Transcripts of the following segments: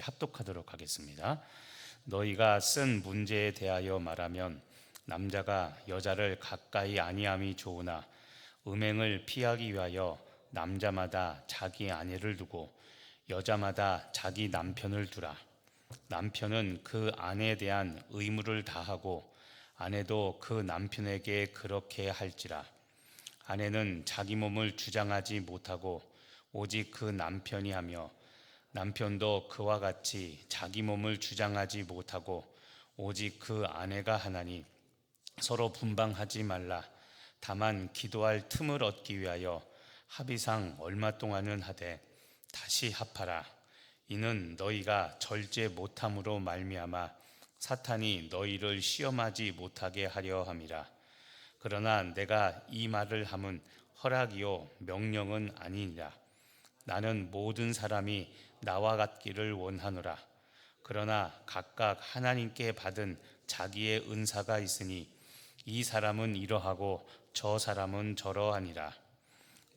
합독하도록 하겠습니다. 너희가 쓴 문제에 대하여 말하면 남자가 여자를 가까이 아니함이 좋으나 음행을 피하기 위하여 남자마다 자기 아내를 두고 여자마다 자기 남편을 두라. 남편은 그 아내에 대한 의무를 다하고 아내도 그 남편에게 그렇게 할지라. 아내는 자기 몸을 주장하지 못하고 오직 그 남편이 하며 남편도 그와 같이 자기 몸을 주장하지 못하고 오직 그 아내가 하나니 서로 분방하지 말라. 다만 기도할 틈을 얻기 위하여 합의상 얼마 동안은 하되 다시 합하라. 이는 너희가 절제 못함으로 말미암아 사탄이 너희를 시험하지 못하게 하려 함이라. 그러나 내가 이 말을 함은 허락이요 명령은 아니니라. 나는 모든 사람이 나와 같기를 원하노라. 그러나 각각 하나님께 받은 자기의 은사가 있으니 이 사람은 이러하고 저 사람은 저러하니라.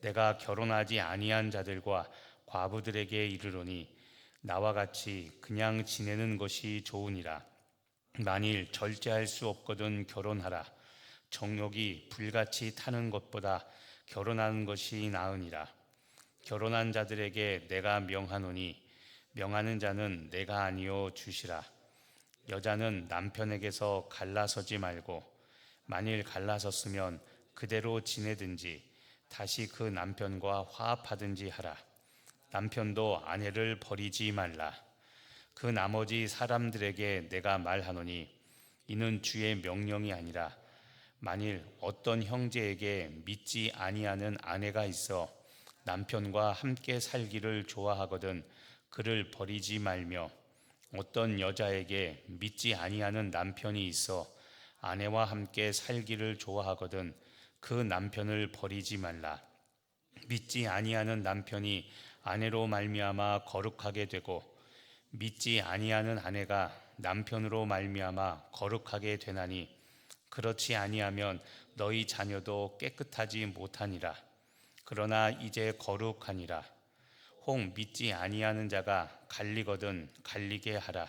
내가 결혼하지 아니한 자들과 과부들에게 이르노니 나와 같이 그냥 지내는 것이 좋으니라. 만일 절제할 수 없거든 결혼하라. 정욕이 불같이 타는 것보다 결혼하는 것이 나으니라. 결혼한 자들에게 내가 명하노니 명하는 자는 내가 아니요 주시라. 여자는 남편에게서 갈라서지 말고 만일 갈라섰으면 그대로 지내든지 다시 그 남편과 화합하든지 하라. 남편도 아내를 버리지 말라. 그 나머지 사람들에게 내가 말하노니 이는 주의 명령이 아니라 만일 어떤 형제에게 믿지 아니하는 아내가 있어 남편과 함께 살기를 좋아하거든 그를 버리지 말며 어떤 여자에게 믿지 아니하는 남편이 있어 아내와 함께 살기를 좋아하거든 그 남편을 버리지 말라. 믿지 아니하는 남편이 아내로 말미암아 거룩하게 되고 믿지 아니하는 아내가 남편으로 말미암아 거룩하게 되나니 그렇지 아니하면 너희 자녀도 깨끗하지 못하니라. 그러나 이제 거룩하니라. 혹 믿지 아니하는 자가 갈리거든 갈리게 하라.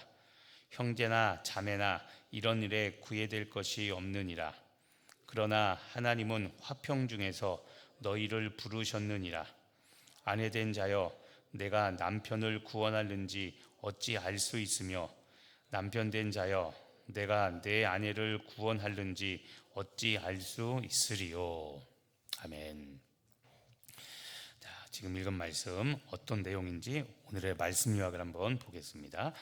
형제나 자매나 이런 일에 구애될 것이 없느니라. 그러나 하나님은 화평 중에서 너희를 부르셨느니라. 아내된 자여 내가 남편을 구원하는지 어찌 알 수 있으며 남편된 자여 내가 내 아내를 구원하는지 어찌 알 수 있으리요. 아멘. 자, 지금 읽은 말씀 어떤 내용인지 오늘의 말씀 요약을 한번 보겠습니다.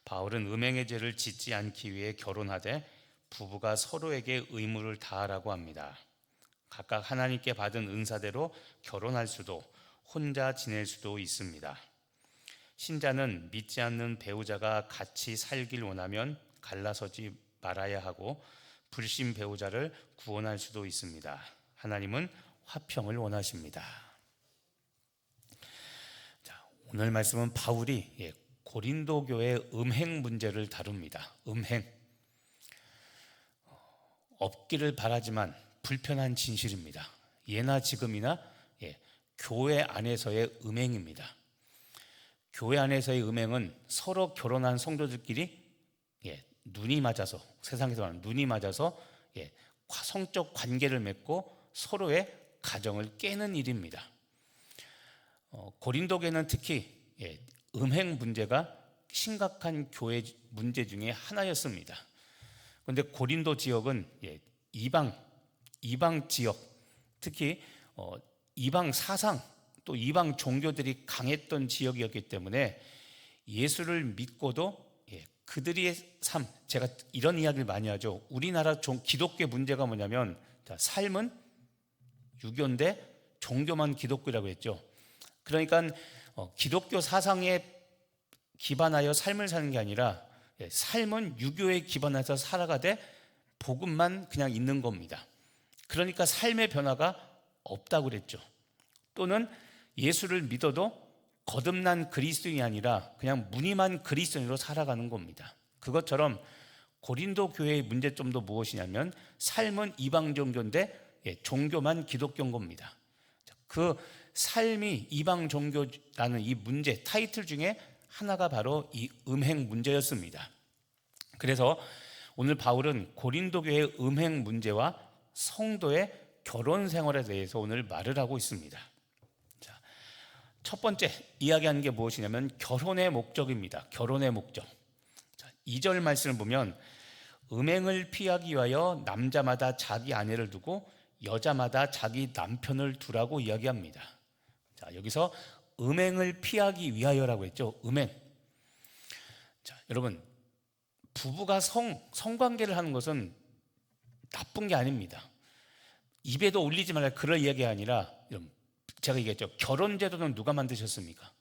바울은 음행의 죄를 짓지 않기 위해 결혼하되 부부가 서로에게 의무를 다하라고 합니다. 각각 하나님께 받은 은사대로 결혼할 수도 혼자 지낼 수도 있습니다. 신자는 믿지 않는 배우자가 같이 살길 원하면 갈라서지 말아야 하고 불신 배우자를 구원할 수도 있습니다. 하나님은 화평을 원하십니다. 자, 오늘 말씀은 바울이 고린도 교회의 음행 문제를 다룹니다. 음행. 없기를 바라지만 불편한 진실입니다. 예나 지금이나 교회 안에서의 음행입니다. 교회 안에서의 음행은 서로 결혼한 성도들끼리 눈이 맞아서, 세상에서 말하는 눈이 맞아서 성적 관계를 맺고 서로의 가정을 깨는 일입니다. 고린도교는 특히 음행 문제가 심각한 교회 문제 중에 하나였습니다. 그런데 고린도 지역은 이방 지역, 특히 이방 사상 또 이방 종교들이 강했던 지역이었기 때문에 예수를 믿고도 그들의 삶, 제가 이런 이야기를 많이 하죠. 우리나라 기독교 문제가 뭐냐면 삶은 유교인데 종교만 기독교라고 했죠. 그러니까 기독교 사상에 기반하여 삶을 사는 게 아니라 삶은 유교에 기반해서 살아가되 복음만 그냥 있는 겁니다. 그러니까 삶의 변화가 없다고 그랬죠. 또는 예수를 믿어도 거듭난 그리스도인이 아니라 그냥 무늬만 그리스도인으로 살아가는 겁니다. 그것처럼 고린도 교회의 문제점도 무엇이냐면 삶은 이방 종교인데 종교만 기독교인 겁니다. 그 삶이 이방 종교라는 이 문제 타이틀 중에 하나가 바로 이 음행 문제였습니다. 그래서 오늘 바울은 고린도 교회의 음행 문제와 성도의 결혼 생활에 대해서 오늘 말을 하고 있습니다. 자, 첫 번째 이야기하는 게 무엇이냐면 결혼의 목적입니다. 결혼의 목적. 자, 2절 말씀을 보면 음행을 피하기 위하여 남자마다 자기 아내를 두고 여자마다 자기 남편을 두라고 이야기합니다. 자, 여기서 음행을 피하기 위하여라고 했죠. 음행. 자, 여러분, 부부가 성관계를 하는 것은 나쁜 게 아닙니다. 입에도 올리지 말라 그럴 이야기가 아니라, 제가 얘기했죠. 결혼 제도는 누가 만드셨습니까?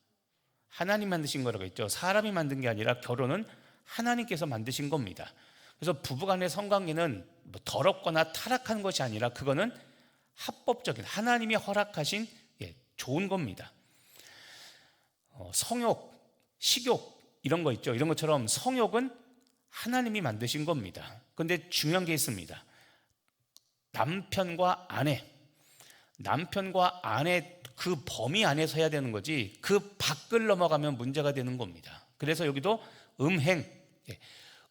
하나님 만드신 거라고 했죠. 사람이 만든 게 아니라 결혼은 하나님께서 만드신 겁니다. 그래서 부부간의 성관계는 뭐 더럽거나 타락한 것이 아니라 그거는 합법적인 하나님이 허락하신 좋은 겁니다. 성욕, 식욕 이런 거 있죠. 이런 것처럼 성욕은 하나님이 만드신 겁니다. 그런데 중요한 게 있습니다. 남편과 아내 그 범위 안에서 해야 되는 거지 그 밖을 넘어가면 문제가 되는 겁니다. 그래서 여기도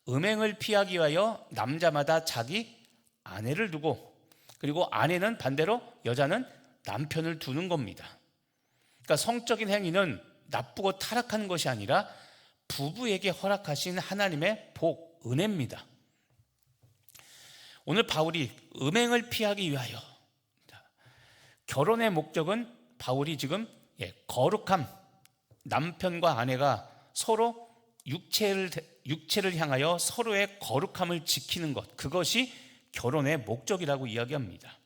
음행을 피하기 위하여 남자마다 자기 아내를 두고, 그리고 아내는 반대로 여자는 남편을 두는 겁니다. 그러니까 성적인 행위는 나쁘고 타락한 것이 아니라 부부에게 허락하신 하나님의 복, 은혜입니다. 오늘 바울이 음행을 피하기 위하여, 결혼의 목적은 바울이 지금 거룩함, 남편과 아내가 서로 육체를 향하여 서로의 거룩함을 지키는 것, 그것이 결혼의 목적이라고 이야기합니다.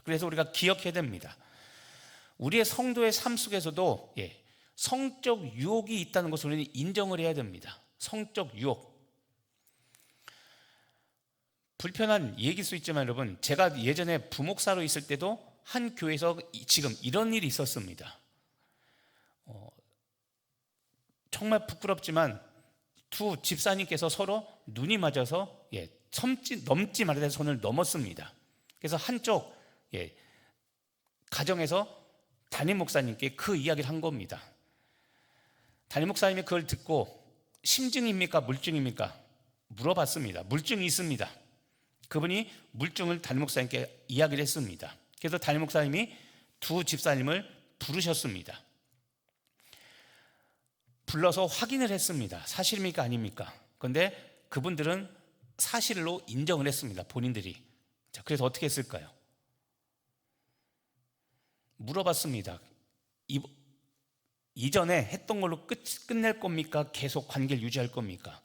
그래서 우리가 기억해야 됩니다. 우리의 성도의 삶 속에서도 성적 유혹이 있다는 것을 우리는 인정을 해야 됩니다. 성적 유혹. 불편한 얘기일 수 있지만 여러분, 제가 예전에 부목사로 있을 때도 한 교회에서 지금 이런 일이 있었습니다. 정말 부끄럽지만 두 집사님께서 서로 눈이 맞아서 넘지 말아야 될 선을 넘었습니다. 그래서 한쪽 가정에서 담임 목사님께 그 이야기를 한 겁니다. 담임 목사님이 그걸 듣고 심증입니까? 물증입니까? 물어봤습니다. 물증이 있습니다. 그분이 물증을 담임 목사님께 이야기를 했습니다. 그래서 담임 목사님이 두 집사님을 부르셨습니다. 불러서 확인을 했습니다. 사실입니까? 아닙니까? 그런데 그분들은 사실로 인정을 했습니다. 본인들이. 자, 그래서 어떻게 했을까요? 물어봤습니다. 이전에 했던 걸로 끝낼 겁니까? 계속 관계를 유지할 겁니까?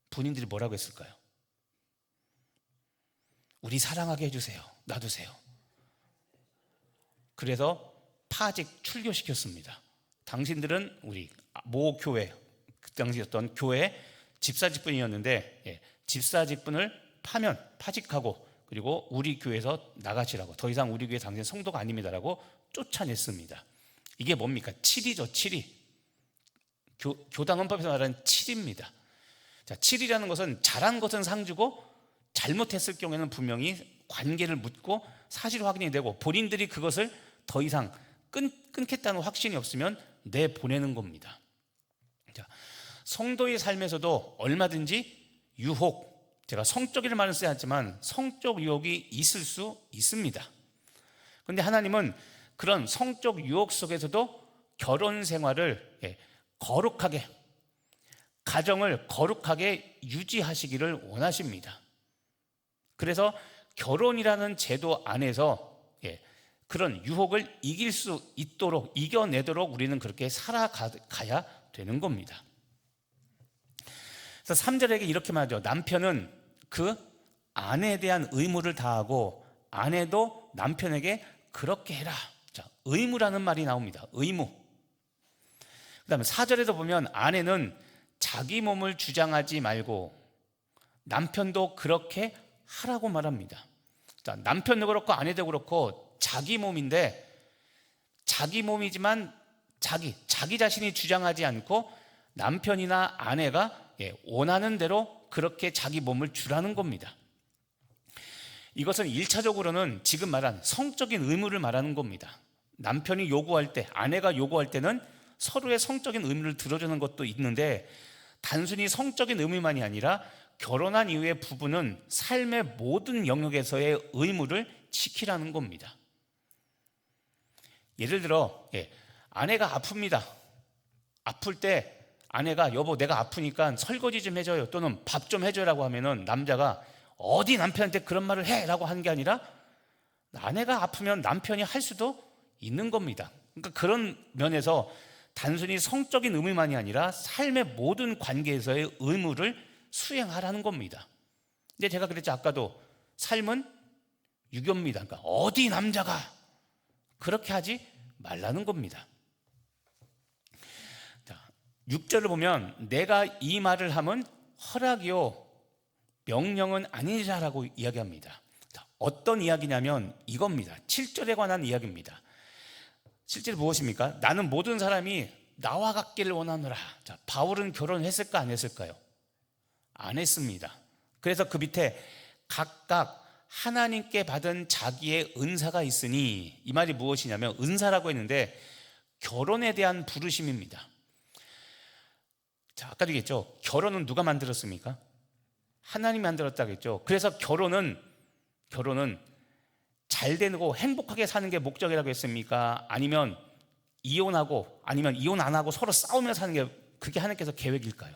본인들이 뭐라고 했을까요? 우리 사랑하게 해주세요. 놔두세요. 그래서 파직 출교시켰습니다. 당신들은 우리 모 교회, 그 당시였던 교회 집사직분이었는데 집사직분을 파직하고 그리고 우리 교회에서 나가시라고, 더 이상 우리 교회 당신 성도가 아닙니다라고 쫓아냈습니다. 이게 뭡니까? 칠이죠. 칠이. 교당 헌법에서 말하는 칠입니다. 자, 칠이라는 것은 잘한 것은 상주고 잘못했을 경우에는 분명히 관계를 묻고 사실 확인이 되고 본인들이 그것을 더 이상 끊겠다는 확신이 없으면 내보내는 겁니다. 자, 성도의 삶에서도 얼마든지 유혹, 제가 성적이라는 말은 쓰지 않지만 성적 유혹이 있을 수 있습니다. 그런데 하나님은 그런 성적 유혹 속에서도 결혼 생활을 거룩하게, 가정을 거룩하게 유지하시기를 원하십니다. 그래서 결혼이라는 제도 안에서 그런 유혹을 이길 수 있도록, 이겨내도록 우리는 그렇게 살아가야 되는 겁니다. 그래서 3절에게 이렇게 말하죠. 남편은 그 아내에 대한 의무를 다하고 아내도 남편에게 그렇게 해라. 자, 의무라는 말이 나옵니다. 의무. 그 다음에 4절에도 보면 아내는 자기 몸을 주장하지 말고 남편도 그렇게 하라고 말합니다. 자, 남편도 그렇고 아내도 그렇고 자기 몸인데, 자기 몸이지만 자기 자신이 주장하지 않고 남편이나 아내가 원하는 대로 그렇게 자기 몸을 주라는 겁니다. 이것은 1차적으로는 지금 말한 성적인 의무를 말하는 겁니다. 남편이 요구할 때, 아내가 요구할 때는 서로의 성적인 의무를 들어주는 것도 있는데, 단순히 성적인 의무만이 아니라 결혼한 이후에 부부는 삶의 모든 영역에서의 의무를 지키라는 겁니다. 예를 들어 아내가 아픕니다. 아플 때 아내가 여보 내가 아프니까 설거지 좀 해줘요, 또는 밥 좀 해줘라고 하면은 남자가 어디 남편한테 그런 말을 해 라고 하는 게 아니라 아내가 아프면 남편이 할 수도 있는 겁니다. 그러니까 그런 면에서 단순히 성적인 의무만이 아니라 삶의 모든 관계에서의 의무를 수행하라는 겁니다. 근데 제가 그랬죠, 아까도. 삶은 유교입니다. 그러니까 어디 남자가 그렇게 하지 말라는 겁니다. 자, 6절을 보면 내가 이 말을 하면 허락이요 명령은 아니라라고 이야기합니다. 자, 어떤 이야기냐면 이겁니다. 7절에 관한 이야기입니다. 실제로 무엇입니까? 나는 모든 사람이 나와 같기를 원하노라. 자, 바울은 결혼했을까 안 했을까요? 안 했습니다. 그래서 그 밑에 각각 하나님께 받은 자기의 은사가 있으니, 이 말이 무엇이냐면 은사라고 했는데 결혼에 대한 부르심입니다. 자, 아까도 얘기했죠. 결혼은 누가 만들었습니까? 하나님이 만들었다고 했죠. 그래서 결혼은 잘 되고 행복하게 사는 게 목적이라고 했습니까? 아니면 이혼하고, 아니면 이혼 안 하고 서로 싸우면서 사는 게 그게 하나님께서 계획일까요?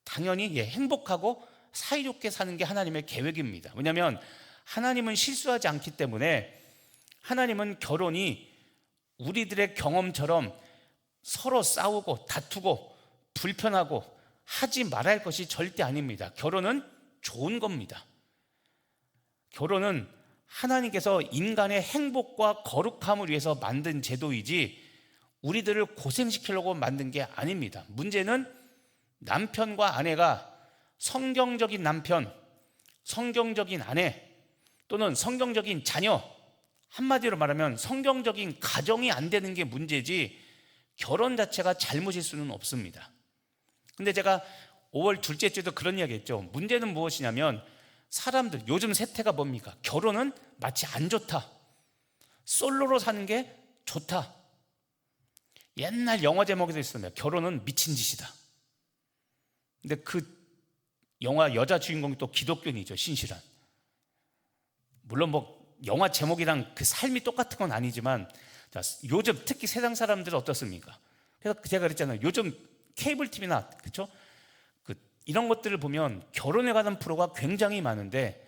당연히 행복하고 사이좋게 사는 게 하나님의 계획입니다. 왜냐하면 하나님은 실수하지 않기 때문에 하나님은 결혼이 우리들의 경험처럼 서로 싸우고 다투고 불편하고 하지 말아야 할 것이 절대 아닙니다. 결혼은 좋은 겁니다. 결혼은 하나님께서 인간의 행복과 거룩함을 위해서 만든 제도이지 우리들을 고생시키려고 만든 게 아닙니다. 문제는 남편과 아내가 성경적인 남편, 성경적인 아내, 또는 성경적인 자녀, 한마디로 말하면 성경적인 가정이 안 되는 게 문제지 결혼 자체가 잘못일 수는 없습니다. 근데 제가 5월 둘째 주에도 그런 이야기 했죠. 문제는 무엇이냐면 사람들, 요즘 세태가 뭡니까? 결혼은 마치 안 좋다, 솔로로 사는 게 좋다. 옛날 영화 제목에도 있었네요. 결혼은 미친 짓이다. 근데 그 영화 여자 주인공이 또 기독교인이죠, 신실한. 물론 뭐 영화 제목이랑 그 삶이 똑같은 건 아니지만, 자, 요즘 특히 세상 사람들은 어떻습니까? 그래서 제가 그랬잖아요. 요즘 케이블 TV나 그렇죠? 이런 것들을 보면 결혼에 관한 프로가 굉장히 많은데,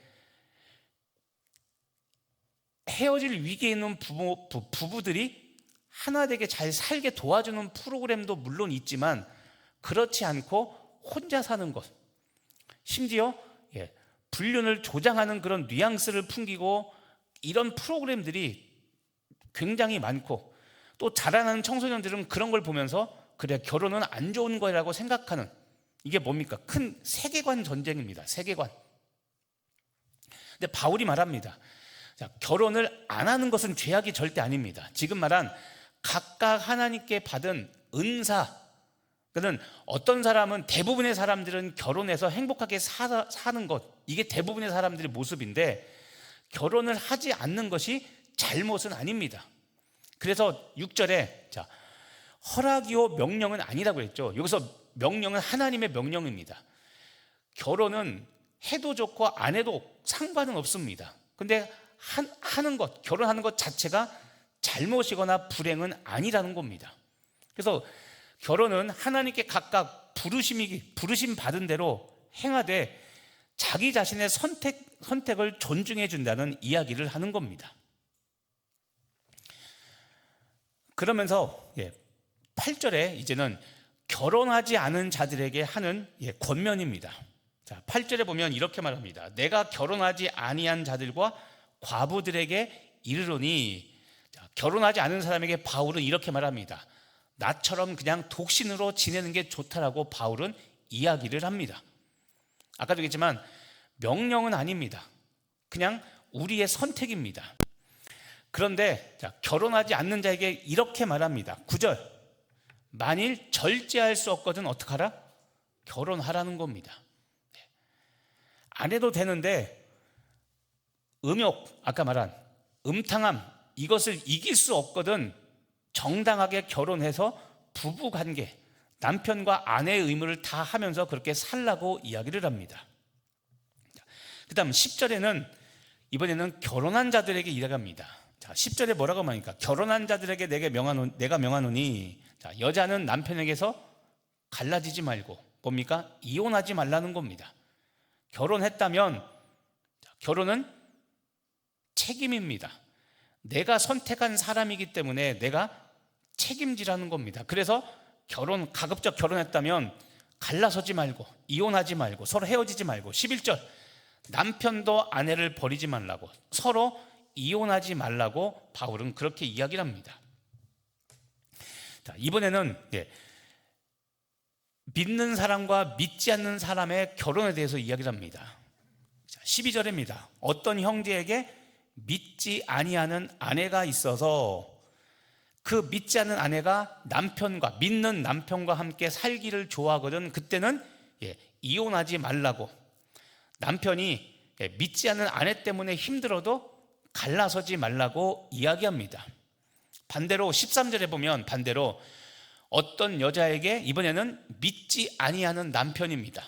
헤어질 위기에 있는 부부들이 하나 되게 잘 살게 도와주는 프로그램도 물론 있지만 그렇지 않고 혼자 사는 것, 심지어 불륜을 조장하는 그런 뉘앙스를 풍기고 이런 프로그램들이 굉장히 많고, 또 자라나는 청소년들은 그런 걸 보면서 그래 결혼은 안 좋은 거라고 생각하는, 이게 뭡니까? 큰 세계관 전쟁입니다. 세계관. 근데 바울이 말합니다. 자, 결혼을 안 하는 것은 죄악이 절대 아닙니다. 지금 말한 각각 하나님께 받은 은사, 그는 어떤 사람은, 대부분의 사람들은 결혼해서 행복하게 사는 것, 이게 대부분의 사람들의 모습인데 결혼을 하지 않는 것이 잘못은 아닙니다. 그래서 6절에 자, 허락이요 명령은 아니라고 했죠. 여기서 명령은 하나님의 명령입니다. 결혼은 해도 좋고 안 해도 상관은 없습니다. 근데 하는 것, 결혼하는 것 자체가 잘못이거나 불행은 아니라는 겁니다. 그래서 결혼은 하나님께 각각 부르심 받은 대로 행하되 자기 자신의 선택을 존중해 준다는 이야기를 하는 겁니다. 그러면서 8절에 이제는 결혼하지 않은 자들에게 하는 권면입니다. 자, 8절에 보면 이렇게 말합니다. 내가 결혼하지 아니한 자들과 과부들에게 이르노니, 자, 결혼하지 않은 사람에게 바울은 이렇게 말합니다. 나처럼 그냥 독신으로 지내는 게 좋다라고 바울은 이야기를 합니다. 아까도 얘기했지만 명령은 아닙니다. 그냥 우리의 선택입니다. 그런데 자, 결혼하지 않는 자에게 이렇게 말합니다. 9절, 만일 절제할 수 없거든 어떡하라? 결혼하라는 겁니다. 안 해도 되는데 음욕, 아까 말한 음탕함, 이것을 이길 수 없거든 정당하게 결혼해서 부부 관계, 남편과 아내의 의무를 다 하면서 그렇게 살라고 이야기를 합니다. 그 다음 10절에는 이번에는 결혼한 자들에게 이야기합니다. 자, 10절에 뭐라고 하니까 결혼한 자들에게 내가 명하노니, 자, 여자는 남편에게서 갈라지지 말고 뭡니까? 이혼하지 말라는 겁니다. 결혼했다면 결혼은 책임입니다. 내가 선택한 사람이기 때문에 내가 책임지라는 겁니다. 그래서 가급적 결혼했다면 갈라서지 말고 이혼하지 말고 서로 헤어지지 말고, 11절 남편도 아내를 버리지 말라고, 서로 이혼하지 말라고 바울은 그렇게 이야기를 합니다. 자, 이번에는 믿는 사람과 믿지 않는 사람의 결혼에 대해서 이야기를 합니다. 12절입니다. 어떤 형제에게 믿지 아니하는 아내가 있어서 그 믿지 않는 아내가 믿는 남편과 함께 살기를 좋아하거든 그때는 이혼하지 말라고, 남편이 믿지 않는 아내 때문에 힘들어도 갈라서지 말라고 이야기합니다. 반대로 13절에 보면 어떤 여자에게 이번에는 믿지 아니하는 남편입니다.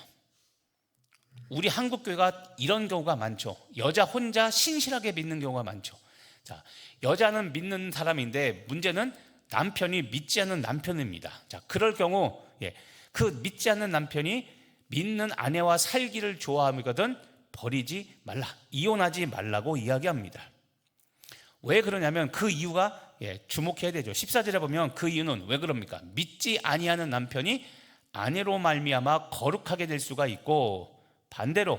우리 한국 교회가 이런 경우가 많죠. 여자 혼자 신실하게 믿는 경우가 많죠. 자, 여자는 믿는 사람인데 문제는 남편이 믿지 않는 남편입니다. 자, 그럴 경우 그 믿지 않는 남편이 믿는 아내와 살기를 좋아하거든 버리지 말라, 이혼하지 말라고 이야기합니다. 왜 그러냐면 그 이유가 주목해야 되죠. 14절에 보면 그 이유는 왜 그럽니까? 믿지 아니하는 남편이 아내로 말미암아 거룩하게 될 수가 있고, 반대로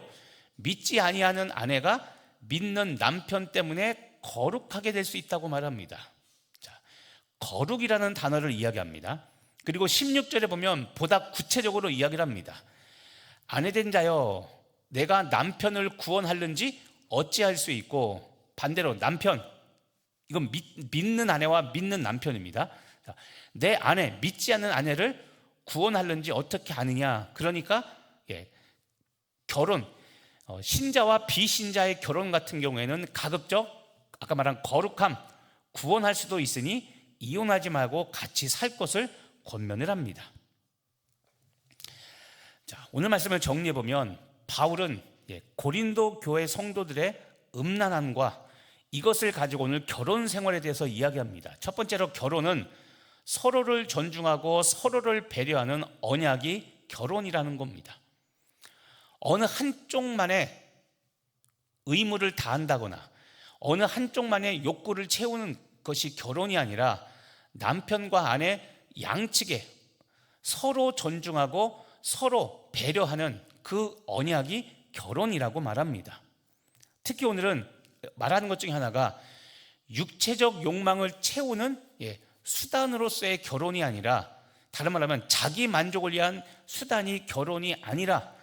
믿지 아니하는 아내가 믿는 남편 때문에 거룩하게 될 수 있다고 말합니다. 자, 거룩이라는 단어를 이야기합니다. 그리고 16절에 보면 보다 구체적으로 이야기를 합니다. 아내된 자여, 내가 남편을 구원하려는지 어찌할 수 있고, 반대로 남편, 이건 믿는 아내와 믿는 남편입니다. 자, 내 아내, 믿지 않는 아내를 구원하려는지 어떻게 아느냐. 그러니까 결혼, 신자와 비신자의 결혼 같은 경우에는 가급적 아까 말한 거룩함, 구원할 수도 있으니 이혼하지 말고 같이 살 것을 권면을 합니다. 자, 오늘 말씀을 정리해 보면 바울은 고린도 교회 성도들의 음란함과 이것을 가지고 오늘 결혼 생활에 대해서 이야기합니다. 첫 번째로 결혼은 서로를 존중하고 서로를 배려하는 언약이 결혼이라는 겁니다. 어느 한쪽만의 의무를 다한다거나 어느 한쪽만의 욕구를 채우는 것이 결혼이 아니라 남편과 아내 양측에 서로 존중하고 서로 배려하는 그 언약이 결혼이라고 말합니다. 특히 오늘은 말하는 것 중에 하나가 육체적 욕망을 채우는 수단으로서의 결혼이 아니라, 다른 말하면 자기 만족을 위한 수단이 결혼이 아니라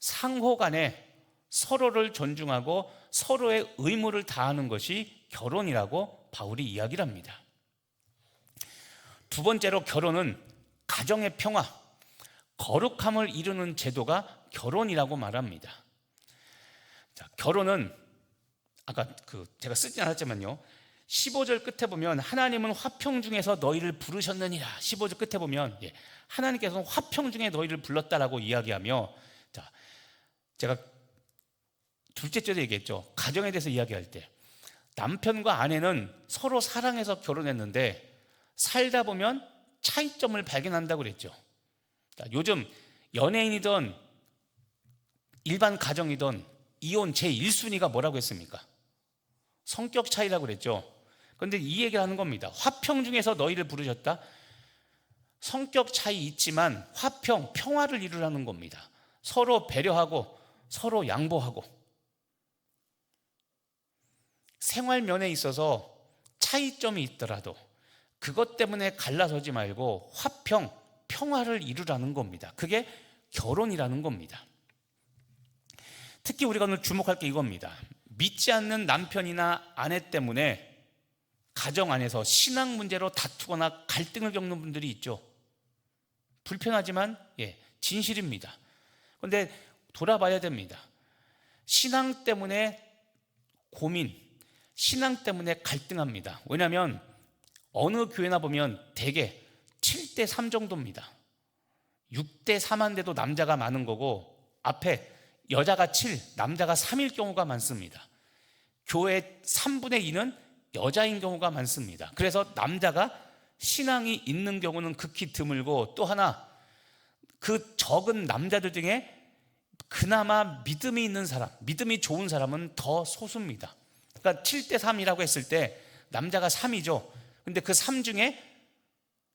상호 간에 서로를 존중하고 서로의 의무를 다하는 것이 결혼이라고 바울이 이야기를 합니다. 두 번째로 결혼은 가정의 평화, 거룩함을 이루는 제도가 결혼이라고 말합니다. 자, 결혼은 아까 제가 쓰진 않았지만요, 15절 끝에 보면 하나님은 화평 중에서 너희를 부르셨느니라. 15절 끝에 보면 하나님께서는 화평 중에 너희를 불렀다라고 이야기하며, 자, 제가 둘째 절에 얘기했죠. 가정에 대해서 이야기할 때 남편과 아내는 서로 사랑해서 결혼했는데 살다 보면 차이점을 발견한다고 그랬죠. 요즘 연예인이든 일반 가정이든 이혼 제1순위가 뭐라고 했습니까? 성격 차이라고 그랬죠. 그런데 이 얘기를 하는 겁니다. 화평 중에서 너희를 부르셨다. 성격 차이 있지만 평화를 이루라는 겁니다. 서로 배려하고 서로 양보하고, 생활면에 있어서 차이점이 있더라도 그것 때문에 갈라서지 말고 평화를 이루라는 겁니다. 그게 결혼이라는 겁니다. 특히 우리가 오늘 주목할 게 이겁니다. 믿지 않는 남편이나 아내 때문에 가정 안에서 신앙 문제로 다투거나 갈등을 겪는 분들이 있죠. 불편하지만 진실입니다. 그런데 돌아봐야 됩니다. 신앙 때문에 고민, 신앙 때문에 갈등합니다. 왜냐하면 어느 교회나 보면 대개 7대 3 정도입니다. 6대 4인데도 남자가 많은 거고, 앞에 여자가 7, 남자가 3일 경우가 많습니다. 교회 3분의 2는 여자인 경우가 많습니다. 그래서 남자가 신앙이 있는 경우는 극히 드물고, 또 하나 그 적은 남자들 중에 그나마 믿음이 있는 사람, 믿음이 좋은 사람은 더 소수입니다. 그러니까 7대 3이라고 했을 때 남자가 3이죠. 근데 그 3 중에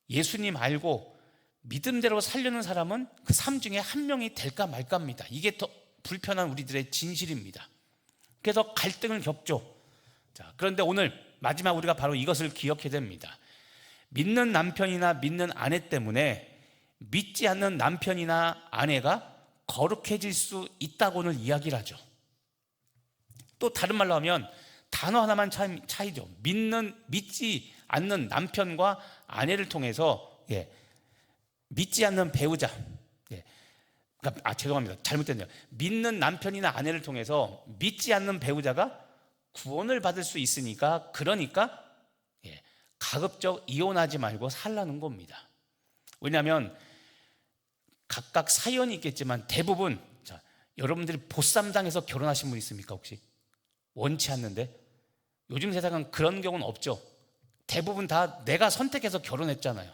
예수님 알고 믿음대로 살려는 사람은 그 3 중에 1명이 될까 말까입니다. 이게 더 불편한 우리들의 진실입니다. 그래서 갈등을 겪죠. 자, 그런데 오늘 마지막 우리가 바로 이것을 기억해야 됩니다. 믿는 남편이나 믿는 아내 때문에 믿지 않는 남편이나 아내가 거룩해질 수 있다고는 이야기를 하죠. 또 다른 말로 하면 단어 하나만 차이죠. 믿지 않는 남편과 아내를 통해서 믿지 않는 배우자, 죄송합니다. 잘못됐네요. 믿는 남편이나 아내를 통해서 믿지 않는 배우자가 구원을 받을 수 있으니까, 그러니까 가급적 이혼하지 말고 살라는 겁니다. 왜냐하면 각각 사연이 있겠지만 대부분, 여러분들이 보쌈당해서 결혼하신 분 있습니까 혹시? 원치 않는데? 요즘 세상은 그런 경우는 없죠. 대부분 다 내가 선택해서 결혼했잖아요.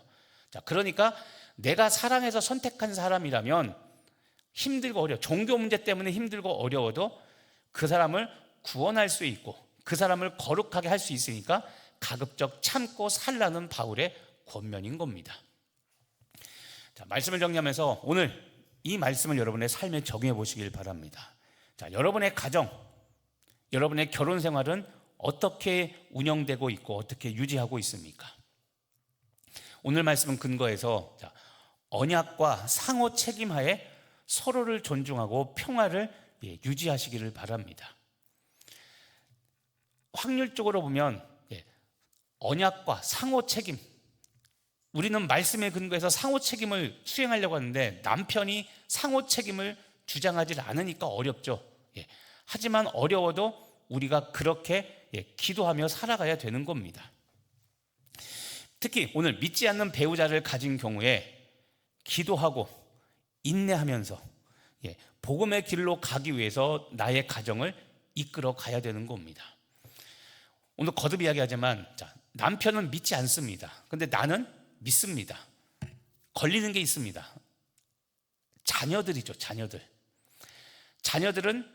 자, 그러니까 내가 사랑해서 선택한 사람이라면 힘들고 어려워, 종교 문제 때문에 힘들고 어려워도 그 사람을 구원할 수 있고 그 사람을 거룩하게 할 수 있으니까 가급적 참고 살라는 바울의 권면인 겁니다. 자, 말씀을 정리하면서 오늘 이 말씀을 여러분의 삶에 적용해 보시길 바랍니다. 자, 여러분의 가정, 여러분의 결혼 생활은 어떻게 운영되고 있고 어떻게 유지하고 있습니까? 오늘 말씀은 근거해서 언약과 상호 책임하에 서로를 존중하고 평화를 유지하시기를 바랍니다. 확률적으로 보면 언약과 상호 책임, 우리는 말씀에 근거해서 상호 책임을 수행하려고 하는데 남편이 상호 책임을 주장하지 않으니까 어렵죠. 하지만 어려워도 우리가 그렇게 기도하며 살아가야 되는 겁니다. 특히 오늘 믿지 않는 배우자를 가진 경우에 기도하고 인내하면서 복음의 길로 가기 위해서 나의 가정을 이끌어 가야 되는 겁니다. 오늘 거듭 이야기하지만 남편은 믿지 않습니다. 근데 나는 믿습니다. 걸리는 게 있습니다. 자녀들이죠. 자녀들은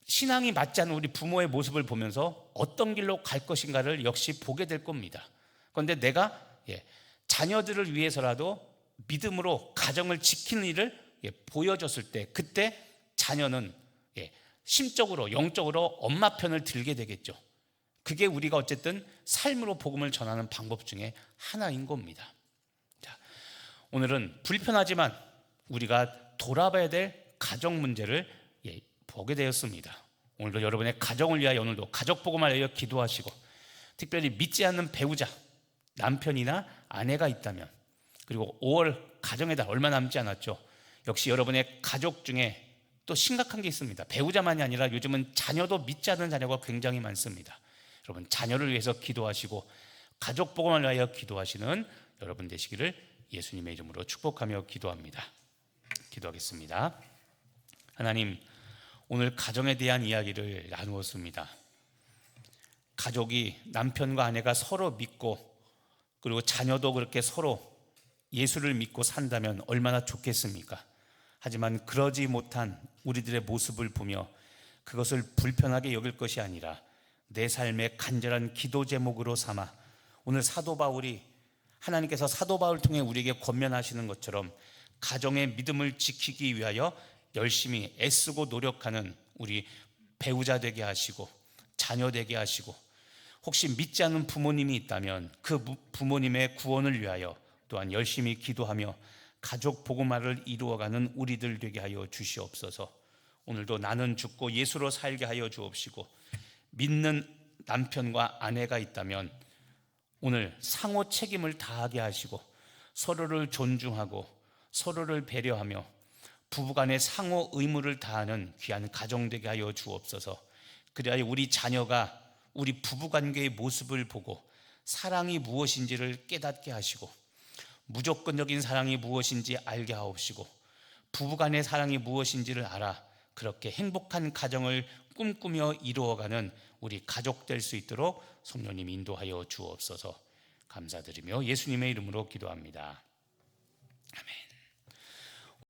신앙이 맞지 않는 우리 부모의 모습을 보면서 어떤 길로 갈 것인가를 역시 보게 될 겁니다. 그런데 내가 자녀들을 위해서라도 믿음으로 가정을 지키는 일을 보여줬을 때, 그때 자녀는 심적으로 영적으로 엄마 편을 들게 되겠죠. 그게 우리가 어쨌든 삶으로 복음을 전하는 방법 중에 하나인 겁니다. 자, 오늘은 불편하지만 우리가 돌아봐야 될 가정 문제를 보게 되었습니다. 오늘도 여러분의 가정을 위하여 오늘도 가족 복음을 위하여 기도하시고, 특별히 믿지 않는 배우자, 남편이나 아내가 있다면, 그리고 5월 가정의 달 얼마 남지 않았죠. 역시 여러분의 가족 중에 또 심각한 게 있습니다. 배우자만이 아니라 요즘은 자녀도 믿지 않는 자녀가 굉장히 많습니다. 여러분 자녀를 위해서 기도하시고 가족 복음을 위하여 기도하시는 여러분 되시기를 예수님의 이름으로 축복하며 기도합니다. 기도하겠습니다. 하나님, 오늘 가정에 대한 이야기를 나누었습니다. 가족이, 남편과 아내가 서로 믿고 그리고 자녀도 그렇게 서로 예수를 믿고 산다면 얼마나 좋겠습니까? 하지만 그러지 못한 우리들의 모습을 보며 그것을 불편하게 여길 것이 아니라 내 삶의 간절한 기도 제목으로 삼아 오늘 사도 바울이, 하나님께서 사도 바울을 통해 우리에게 권면하시는 것처럼 가정의 믿음을 지키기 위하여 열심히 애쓰고 노력하는 우리 배우자 되게 하시고 자녀 되게 하시고, 혹시 믿지 않는 부모님이 있다면 그 부모님의 구원을 위하여 또한 열심히 기도하며 가족 복음화를 이루어가는 우리들 되게 하여 주시옵소서. 오늘도 나는 죽고 예수로 살게 하여 주옵시고, 믿는 남편과 아내가 있다면 오늘 상호 책임을 다하게 하시고 서로를 존중하고 서로를 배려하며 부부간의 상호 의무를 다하는 귀한 가정 되게 하여 주옵소서. 그래야 우리 자녀가 우리 부부관계의 모습을 보고 사랑이 무엇인지를 깨닫게 하시고 무조건적인 사랑이 무엇인지 알게 하옵시고 부부간의 사랑이 무엇인지를 알아 그렇게 행복한 가정을 꿈꾸며 이루어가는 우리 가족 될 수 있도록 성령님 인도하여 주옵소서. 감사드리며 예수님의 이름으로 기도합니다. 아멘.